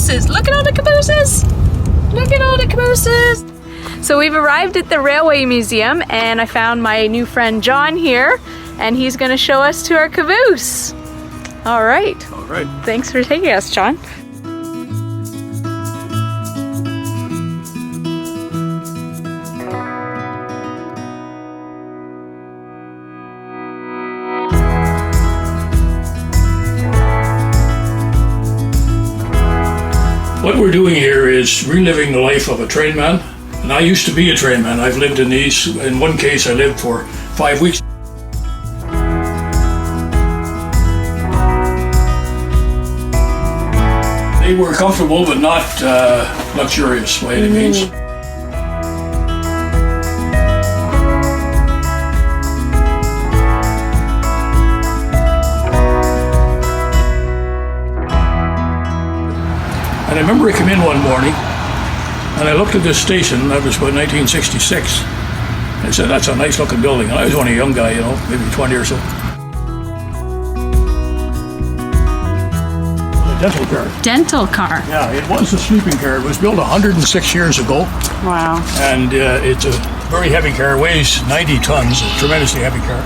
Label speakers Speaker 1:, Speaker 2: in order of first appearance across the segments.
Speaker 1: cabooses. Look at all the cabooses. Look at all the cabooses. So we've arrived at the Railway Museum and I found my new friend John here and he's gonna show us to our caboose. All right.
Speaker 2: All right.
Speaker 1: Thanks for taking us, John.
Speaker 2: What we're doing here is reliving the life of a trainman. And I used to be a trainman. I've lived in these. In one case, I lived for 5 weeks. They were comfortable, but not luxurious by any means. And I remember I came in one morning and I looked at this station. That was about 1966. I said, that's a nice looking building. And I was only a young guy, you know, maybe 20 or so. A dental car.
Speaker 1: Dental car.
Speaker 2: Yeah, it was a sleeping car. It was built 106 years ago.
Speaker 1: Wow.
Speaker 2: And it's a very heavy car, weighs 90 tons, a tremendously heavy car.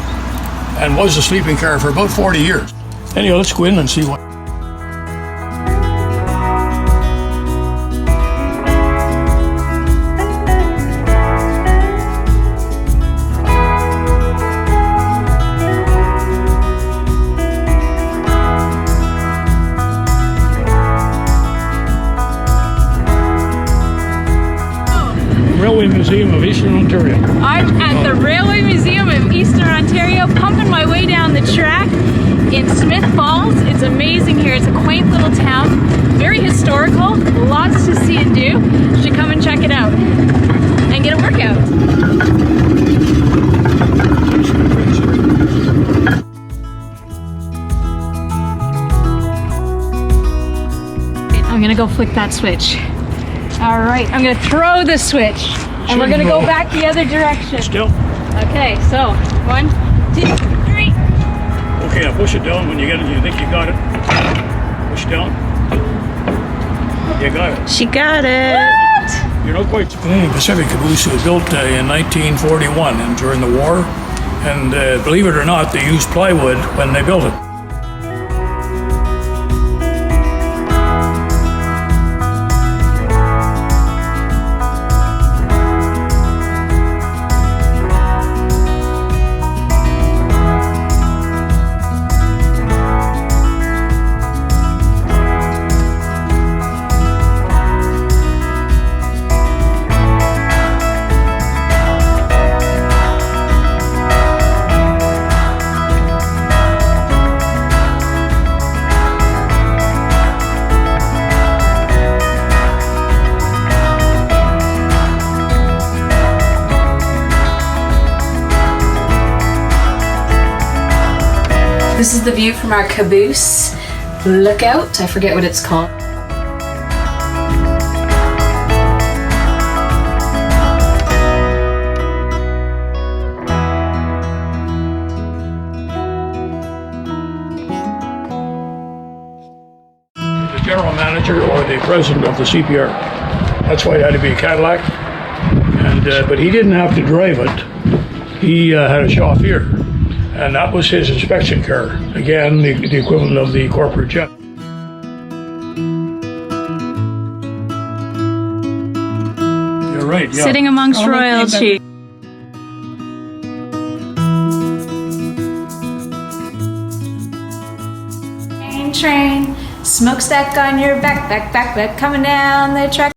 Speaker 2: And was a sleeping car for about 40 years. Anyway, let's go in and see what. Railway Museum of Eastern Ontario.
Speaker 1: I'm at the Railway Museum of Eastern Ontario, pumping my way down the track in Smith Falls. It's amazing here. It's a quaint little town, very historical, lots to see and do. You should come and check it out and get a workout. I'm gonna go flick that switch. All right, I'm gonna throw the switch and we're gonna go back the other direction.
Speaker 2: Still.
Speaker 1: Okay, so 1, 2, 3.
Speaker 2: Okay, now push it down when you get it. You think you got it. Push down. You got it.
Speaker 1: She got it. What?
Speaker 2: You're not quite. Canadian Pacific caboose was built in 1941 and during the war. And believe it or not, they used plywood when they built it.
Speaker 1: This is the view from our caboose lookout. I forget what it's called.
Speaker 2: The general manager or the president of the CPR. That's why it had to be a Cadillac. And but he didn't have to drive it. He had a chauffeur. And that was his inspection car. Again, the equivalent of the corporate jet. You're right, yeah.
Speaker 1: Sitting amongst royalty. Train, smokestack on your back, coming down the track.